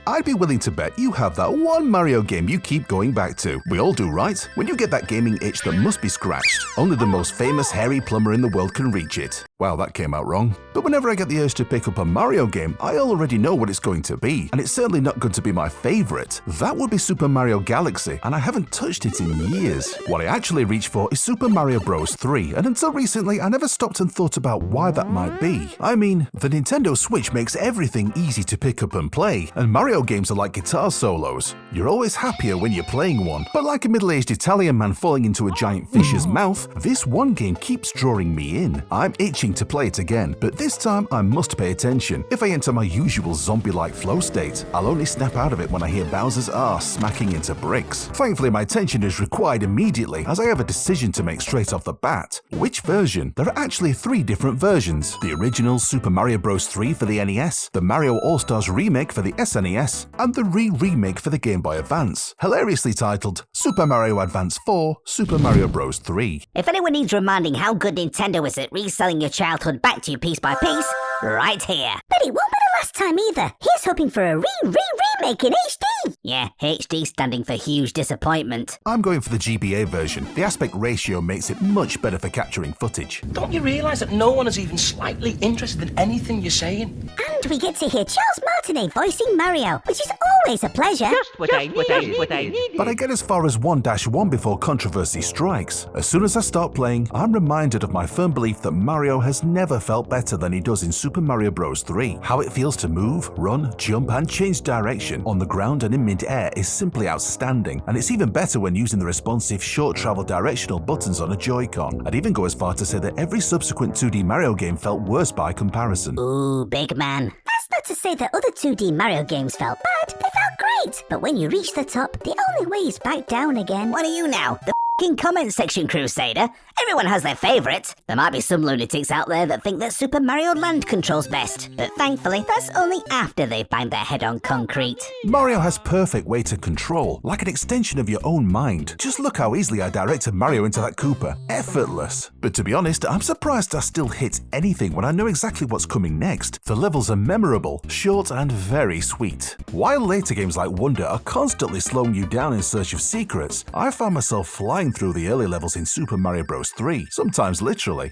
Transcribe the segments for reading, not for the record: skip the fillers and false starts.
I'd be willing to bet you have that one Mario game you keep going back to. We all do, right? When you get that gaming itch that must be scratched, only the most famous hairy plumber in the world can reach it. Wow, that came out wrong. But whenever I get the urge to pick up a Mario game, I already know what it's going to be, and it's certainly not going to be my favorite. That would be Super Mario Galaxy, and I haven't touched it in years. What I actually reach for is Super Mario Bros. 3, and until recently, I never stopped and thought about why that might be. I mean, the Nintendo Switch makes everything easy to pick up and play, and Mario games are like guitar solos. You're always happier when you're playing one, but like a middle-aged Italian man falling into a giant fish's mouth, this one game keeps drawing me in. I'm itching to play it again, but this time I must pay attention. If I enter my usual zombie-like flow state, I'll only snap out of it when I hear Bowser's arse smacking into bricks. Thankfully, my attention is required immediately, as I have a decision to make straight off the bat. Which version? There are actually 3 different versions. The original Super Mario Bros. 3 for the NES, the Mario All-Stars remake for the SNES, and the re-remake for the Game Boy Advance, hilariously titled Super Mario Advance 4, Super Mario Bros. 3. If anyone needs reminding how good Nintendo is at reselling your childhood back to you piece by piece, right here. But it won't be the last time either. Here's hoping for a remake in HD. Yeah, HD standing for huge disappointment. I'm going for the GBA version. The aspect ratio makes it much better for capturing footage. Don't you realise that no one is even slightly interested in anything you're saying? And we get to hear Charles Martinet voicing Mario, which is always a pleasure. Just what I needed. But I get as far as 1-1 before controversy strikes. As soon as I start playing, I'm reminded of my firm belief that Mario has never felt better than he does in Super Mario Bros. 3. How it feels to move, run, jump, and change direction on the ground and in mid-air is simply outstanding, and it's even better when using the responsive short travel directional buttons on a Joy-Con. I'd even go as far to say that every subsequent 2D Mario game felt worse by comparison. Ooh, big man. That's not to say that other 2D Mario games felt bad. They felt great. But when you reach the top, the only way is back down again. What are you now? The f***ing comment section crusader? Everyone has their favourite. There might be some lunatics out there that think that Super Mario Land controls best, but thankfully that's only after they've banged their head on concrete. Mario has perfect weight and control, like an extension of your own mind. Just look how easily I directed Mario into that Koopa. Effortless. But to be honest, I'm surprised I still hit anything when I know exactly what's coming next. The levels are memorable, short, and very sweet. While later games like Wonder are constantly slowing you down in search of secrets, I found myself flying through the early levels in Super Mario Bros. 3, sometimes literally.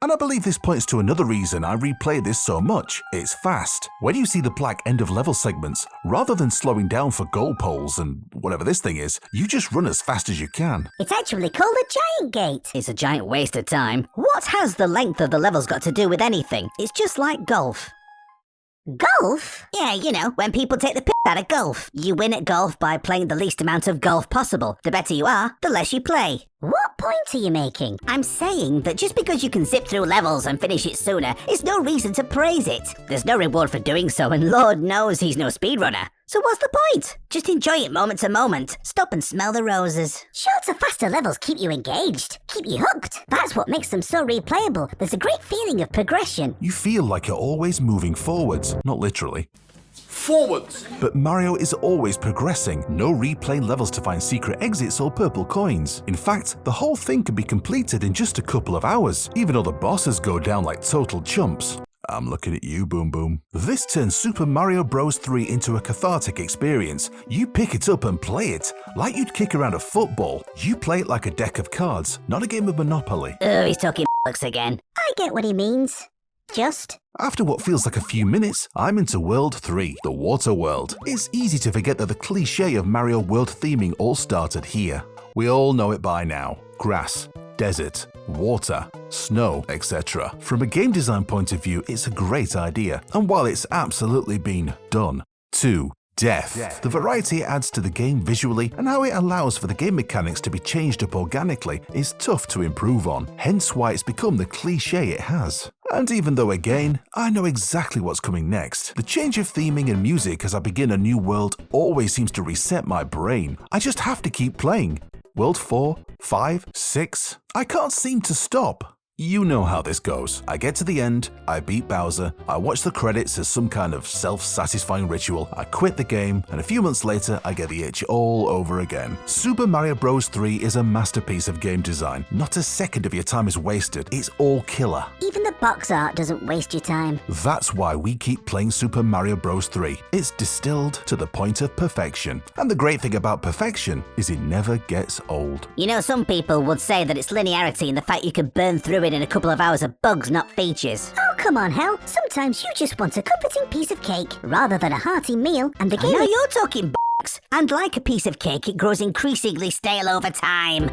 And I believe this points to another reason I replay this so much. It's fast. When you see the black end of level segments, rather than slowing down for goal poles and whatever this thing is, you just run as fast as you can. It's actually called a giant gate. It's a giant waste of time. What has the length of the levels got to do with anything? It's just like golf. Golf? Yeah, you know, when people take the piss out of golf. You win at golf by playing the least amount of golf possible. The better you are, the less you play. What point are you making? I'm saying that just because you can zip through levels and finish it sooner is no reason to praise it. There's no reward for doing so, and Lord knows he's no speedrunner. So what's the point? Just enjoy it moment to moment. Stop and smell the roses. Shorter, faster levels keep you engaged, keep you hooked. That's what makes them so replayable. There's a great feeling of progression. You feel like you're always moving forwards, not literally. Forwards! But Mario is always progressing. No replaying levels to find secret exits or purple coins. In fact, the whole thing can be completed in just a couple of hours, even though the bosses go down like total chumps. I'm looking at you, Boom Boom. This turns Super Mario Bros. 3 into a cathartic experience. You pick it up and play it. Like you'd kick around a football. You play it like a deck of cards, not a game of Monopoly. Oh, he's talking again. I get what he means. Just. After what feels like a few minutes, I'm into World 3, the Water World. It's easy to forget that the cliche of Mario World theming all started here. We all know it by now. Grass, desert, water, snow, etc. From a game design point of view, it's a great idea, and while it's absolutely been done to death, the variety it adds to the game visually and how it allows for the game mechanics to be changed up organically is tough to improve on, hence why it's become the cliche it has. And even though again, I know exactly what's coming next, the change of theming and music as I begin a new world always seems to reset my brain. I just have to keep playing. World 4, 5, 6, I can't seem to stop. You know how this goes. I get to the end, I beat Bowser, I watch the credits as some kind of self-satisfying ritual, I quit the game, and a few months later I get the itch all over again. Super Mario Bros. 3 is a masterpiece of game design. Not a second of your time is wasted, it's all killer. Even the box art doesn't waste your time. That's why we keep playing Super Mario Bros. 3. It's distilled to the point of perfection. And the great thing about perfection is it never gets old. You know, some people would say that it's linearity and the fact you can burn through it in a couple of hours of bugs, not features. Oh, come on, Hell. Sometimes you just want a comforting piece of cake rather than a hearty meal, and the game. Now you're talking b****s. And like a piece of cake, it grows increasingly stale over time.